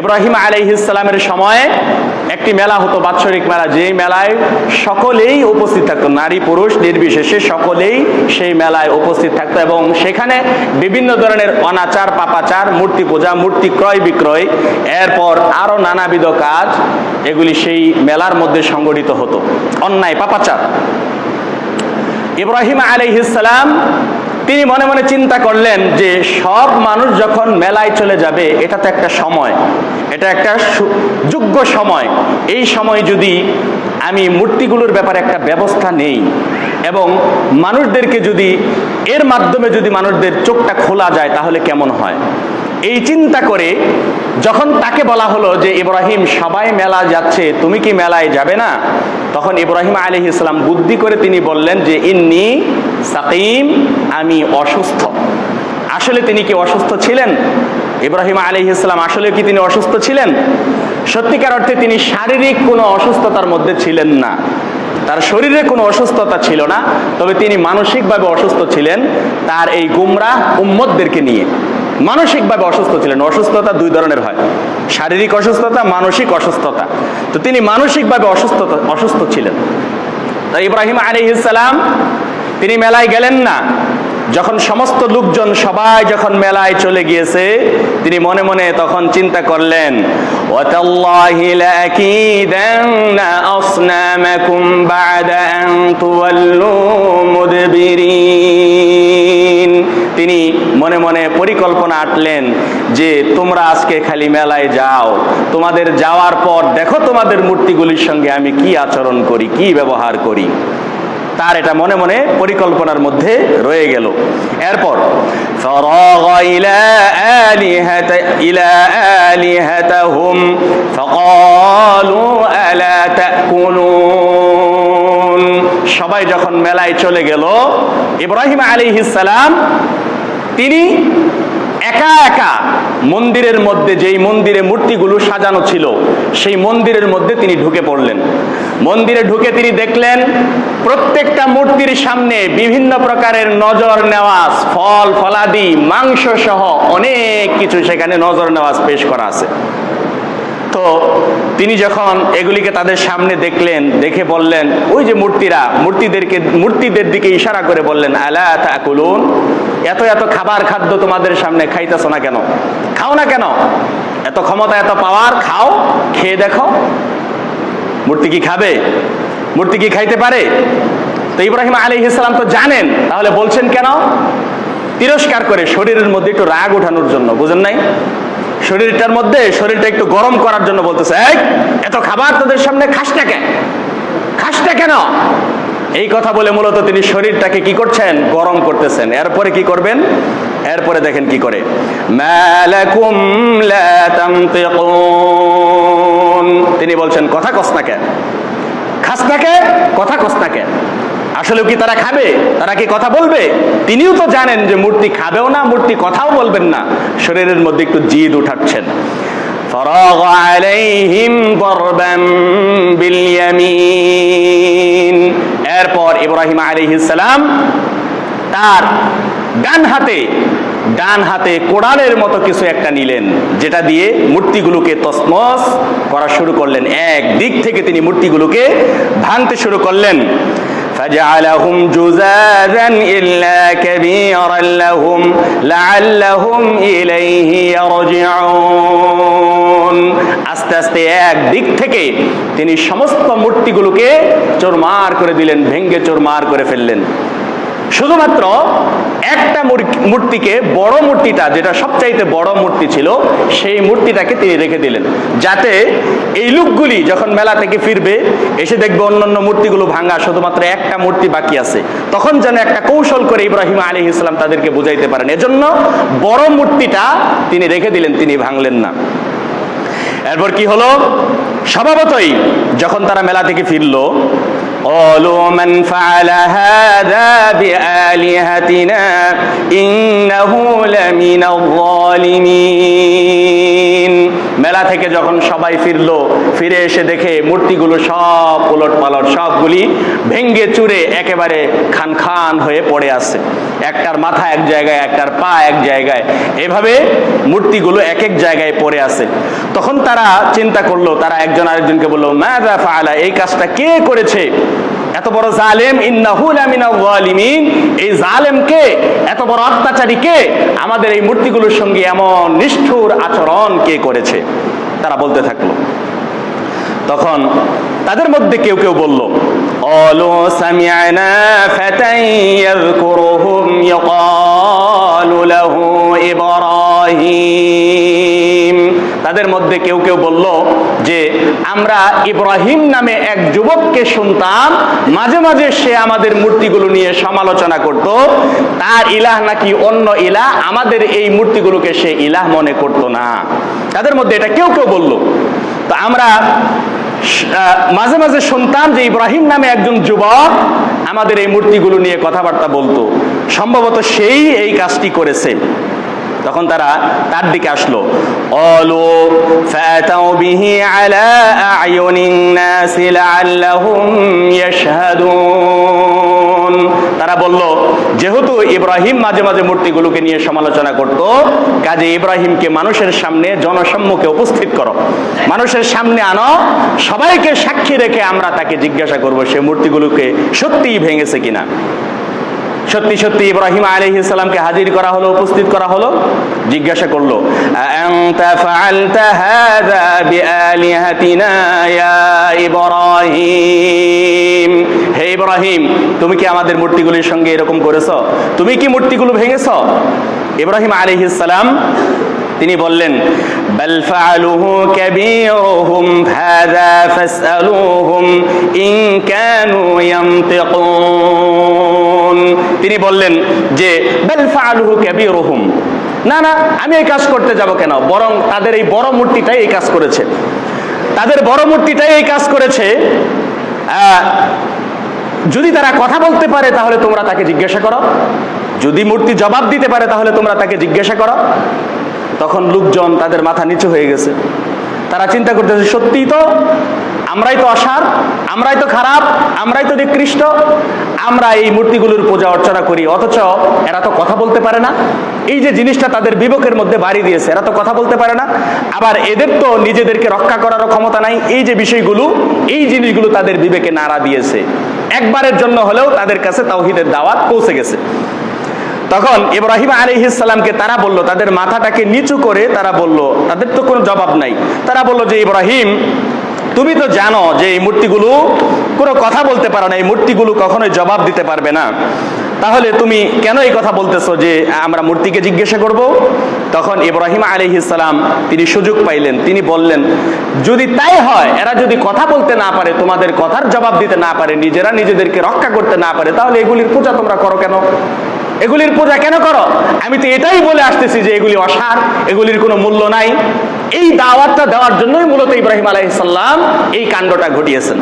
ইব্রাহিম আলাইহিস সালামের সময়ে একটি মেলা হতো, বাৎসরিক মেলা, যেই মেলায় সকলেই উপস্থিত থাকতো, নারী পুরুষ নির্বিশেষে সকলেই সেই মেলায় উপস্থিত থাকতো এবং সেখানে বিভিন্ন ধরনের অনাচার, পাপাচার, মূর্তি পূজা, মূর্তি ক্রয় বিক্রয়, এরপর আরো নানাবিধ কাজ এগুলি সেই মেলার মধ্যে সংগঠিত হতো, অন্যায় পাপাচার। ইব্রাহিম আলাইহিস সালাম তিনি মনে মনে চিন্তা করলেন যে সব মানুষ যখন মেলায় চলে যাবে, এটা তো একটা সময়, এটা একটা যোগ্য সময়, এই সময় যদি আমি মূর্তিগুলোর ব্যাপারে একটা ব্যবস্থা নেই এবং মানুষদেরকে যদি এর মাধ্যমে যদি মানুষদের চোখটা খোলা যায় তাহলে কেমন হয়। এই চিন্তা করে যখন তাকে বলা হলো যে ইব্রাহিম সবাই মেলা যাচ্ছে, তুমি কি মেলায় যাবে না, তখন ইব্রাহিম আলাইহিস সালাম বুদ্ধি করে তিনি বললেন যে ইন্নী সাকিম, আমি অসুস্থ। আসলে তিনি কি অসুস্থ ছিলেন? ইব্রাহিম আলাইহিস সালাম আসলে কি তিনি অসুস্থ ছিলেন? সত্যিকার অর্থে তিনি শারীরিক কোনো অসুস্থতার মধ্যে ছিলেন না, তার শরীরে কোনো অসুস্থতা ছিল না, তবে তিনি মানসিকভাবে অসুস্থ ছিলেন তার এই গুমরাহ উম্মতদেরকে নিয়ে। মানসিকভাবে অসুস্থ ছিলেন। অসুস্থতা দুই ধরনের হয়, শারীরিক অসুস্থতা, মানসিক অসুস্থতা। তো তিনি মানসিকভাবে অসুস্থ ছিলেন। তাই ইব্রাহিম আলাইহিস সালাম তিনি মেলায় গেলেন না। যখন সমস্ত লোকজন সবাই যখন মেলায় চলে গিয়েছে, তিনি মনে মনে তখন চিন্তা করলেন, ওয়াতাল্লাহি লাকিদান্না আসনামাকুম বা'দা আন তুওয়াল্লু মুদবিরিন। তিনি মনে মনে পরিকল্পনা আঁটলেন যে তোমরা আজকে খালি মেলায় যাও, তোমাদের যাওয়ার পর দেখো তোমাদের মূর্তিগুলির সঙ্গে আমি কি আচরণ করি, কি ব্যবহার করি। তার এটা মনে মনে পরিকল্পনার মধ্যে রয়ে গেল। এরপর ফারাগা ইলা আলিহাতাহুম ফাকালু আলা তাকুলুন। সবাই যখন মেলায় চলে গেল, ইব্রাহিম আলাইহিস সালাম তিনি একা একা মন্দিরের মধ্যে, যেই মন্দিরে মূর্তিগুলো সাজানো ছিল সেই মন্দিরের মধ্যে তিনি ঢুকে পড়লেন। মন্দিরে ঢুকে তিনি দেখলেন প্রত্যেকটা মূর্তির সামনে বিভিন্ন প্রকারের নজর নেওয়াজ, ফল ফলাদি, মাংস সহ অনেক কিছু সেখানে নজর নেওয়াজ পেশ করা আছে। তো তিনি যখন এগুলিকে তাদের সামনে দেখলেন, দেখে বললেন, ওই যে মূর্তিরা, মূর্তিদের দিকে ইশারা করে বললেন, আলা তাকুলুন, এত এত খাবার খাদ্য তোমাদের সামনে, খাইতেছো না কেন? খাও না কেন? এত ক্ষমতা, এত পাওয়ার, খাও, খেয়ে দেখো। মূর্তি কি খাবে? মূর্তি কি খাইতে পারে? তো ইব্রাহিম আলাইহিস সালাম তো জানেন, তাহলে বলছেন কেন? তিরস্কার করে, শরীরের মধ্যে একটু রাগ ওঠানোর জন্য, বুঝেন নাই? শরীরটা একটু গরম করার জন্য বলতেছে, এই এত খাবার তোদের সামনে, খাসটা কেন? এই কথা বলে মূলত তিনি শরীরটাকে কি করছেন? গরম করতেছেন। এরপরে কি করবেন? এরপরে দেখেন কি করে, মালাকুম লা তানতিকুন। তিনি বলছেন, কথা কস না কেন? খাস না কে? কথা কস না কেন? আসলে কি তারা খাবে? তারা কি কথা বলবে? তিনিও তো জানেন যে মূর্তি খাবেও না, মূর্তি কথাও বলবেন না। শরীরের মধ্যে একটু জিদ উঠাচ্ছেন। ফারাগা আলাইহিম দারবান বিল ইয়ামিন। এরপর ইব্রাহিম আলাইহিস সালাম তার ডান হাতে কোড়ালের মতো কিছু একটা নিলেন, যেটা দিয়ে মূর্তিগুলোকে তছনছ করা শুরু করলেন। এক দিক থেকে তিনি মূর্তিগুলোকে ভাঙতে শুরু করলেন। فجعلهم جذاذا إلا كبيرا لهم لعلهم إليه يرجعون। আস্তে আস্তে এক দিক থেকে তিনি সমস্ত মূর্তিগুলোকে চোরমার করে দিলেন, ভেঙ্গে চোরমার করে ফেললেন। শুধুমাত্র একটা মূর্তিকে, বড় মূর্তিটা, যেটা সবচাইতে বড় মূর্তি ছিল, সেই মূর্তিটাকে তিনি রেখে দিলেন, যাতে এই লোকগুলি যখন মেলা থেকে ফিরবে এসে দেখবে অন্যান্য মূর্তিগুলো ভাঙা, শুধুমাত্র একটা মূর্তি বাকি আছে, তখন যেন একটা কৌশল করে ইব্রাহিম আলাইহিস সালাম তাদেরকে বুঝাইতে পারেন। এজন্য বড় মূর্তিটা তিনি রেখে দিলেন, তিনি ভাঙলেন না। এরপর কি হলো? স্বভাবতই যখন তারা মেলা থেকে ফিরলো, قالوا من فعل هذا بآلهتنا إنه لمن الظالمين। মেলা থেকে যখন সবাই ফিরলো, ফিরে এসে দেখে মূর্তিগুলো সব উলট পালট, সবগুলি ভেঙ্গে চুরে একেবারে খান খান হয়ে পড়ে আছে। একটার মাথা এক জায়গায়, একটার পা এক জায়গায়, এভাবে মূর্তিগুলো এক এক জায়গায় পড়ে আছে। তখন তারা চিন্তা করলো, তারা একজন আরেকজনকে বললো, মাযা ফাআলা, এই কাজটা কে করেছে? এত বড় জালেম, ইন্নাহু লামিনাল যালিমিন, এই জালেম কে? এত বড় অত্যাচারী কে? আমাদের এই মূর্তিগুলোর সঙ্গে এমন নিষ্ঠুর আচরণ কে করেছে? তারা বলতে থাকলো। তখন তাদের মধ্যে কেউ কেউ বলল, ক্বালু সামি'না ফাতান ইয়াযকুরুহুম ইউকালু লাহু ইব্রাহিম। তাদের মধ্যে কেউ কেউ বলল যে আমরা ইব্রাহিম নামে এক যুবককে শুনতাম, মাঝে মাঝে সে আমাদের মূর্তিগুলো নিয়ে সমালোচনা করত, তার ইলাহ নাকি অন্য ইলাহ, আমাদের এই মূর্তিগুলোকে সে ইলাহ মনে করত না। তাদের মধ্যে এটা কেউ কেউ বলল। তো আমরা মাঝে মাঝে শুনতাম যে ইব্রাহিম নামে একজন যুবক আমাদের এই মূর্তিগুলো নিয়ে কথাবার্তা বলতো, সম্ভবত সেই এই কাজটি করেছে। তখন তারা তার দিকে আসলো, ক্বালু ফাতাউ বিহি আলা আ'য়ুনিন নাসি লাআল্লাহুম ইয়াশহাদুন। তারা বলল, যেহেতু ইব্রাহিম মাঝে মাঝে মূর্তিগুলোকে নিয়ে সমালোচনা করত, কাজে ইব্রাহিমকে মানুষের সামনে, জনসম্মুখে উপস্থিত করো, মানুষের সামনে আনো, সবাইকে সাক্ষী রেখে আমরা তাকে জিজ্ঞাসা করব সে মূর্তিগুলোকে সত্যিই ভেঙেছে কিনা। সত্যি সত্যি ইব্রাহিম আলাইহিস সালামকে হাজির করা হলো, উপস্থিত করা হলো, জিজ্ঞাসা করলো, আনতা ফাআলতা হাযা বিআলিহাতিনা ইয়া ইব্রাহিম, হে ইব্রাহিম, তুমি কি আমাদের মূর্তিগুলোর সঙ্গে এরকম করেছো? তুমি কি মূর্তিগুলো ভেঙেছো? ইব্রাহিম আলাইহিস সালাম তিনি বললেন, বাল ফাআলুহু কাবীরুহুম হাযা ফাসআলুহুম ইন কানু ইয়ানতিকুন। তিনি বললেন যে বাল ফাআলুহু কাবীরুহুম, না না, আমি এই কাজ করতে যাব কেন, বরং তাদের এই বড় মূর্তিটাই এই কাজ করেছে, তাদের বড় মূর্তিটাই এই কাজ করেছে। যদি তারা কথা বলতে পারে তাহলে তোমরা তাকে জিজ্ঞাসা করো, যদি মূর্তি জবাব দিতে পারে তাহলে তোমরা তাকে জিজ্ঞাসা করো। তখন লোকজন তাদের মাথা নিচু হয়ে গেছে, তারা চিন্তা করতেছে, সত্যিই তো আমরাই তো অসার, আমরাই তো খারাপ, আমরাই তো নিকৃষ্ট, আমরা এই মূর্তিগুলোর পূজা অর্চনা করি, অথচ এরা তো কথা বলতে পারে না। এই যে জিনিসটা তাদের বিবেকের মধ্যে বাড়ি দিয়েছে, এরা তো কথা বলতে পারে না, আবার এদের তো নিজেদেরকে রক্ষা করারও ক্ষমতা নাই। এই যে বিষয়গুলো, এই জিনিসগুলো তাদের বিবেকে নাড়া দিয়েছে, একবারের জন্য হলেও তাদের কাছে তাওহীদের দাওয়াত পৌঁছে গেছে। তখন ইব্রাহিম আলাইহিস সালামকে তারা বলল, তাদের মাথাটাকে নিচু করে তারা বলল, তাদের তো কোনো জবাব নাই, তারা বলল যে ইব্রাহিম, তুমি তো জানো যে এই মূর্তিগুলো কোনো কথা বলতে পারে না, এই মূর্তিগুলো কখনোই জবাব দিতে পারবে না, তাহলে তুমি কেন এই কথা বলতেছো যে আমরা মূর্তিকে জিজ্ঞাসা করব? তখন ইব্রাহিম আলাইহিস সালাম তিনি সুযোগ পাইলেন, তিনি বললেন, যদি তাই হয়, এরা যদি কথা বলতে না পারে, তোমাদের কথার জবাব দিতে না পারে, নিজেরা নিজেদেরকে রক্ষা করতে না পারে, তাহলে এগুলির পূজা তোমরা করো কেন? এগুলির পূজা কেন করো? আমি তো এটাই বলে আসতেছি যে এগুলি অসার, এগুলির কোনো মূল্য নাই। এই দাওয়াতটা দেওয়ার জন্যই মূলত ইব্রাহিম আলাইহিস সালাম এই কাণ্ডটা ঘটিয়েছেন।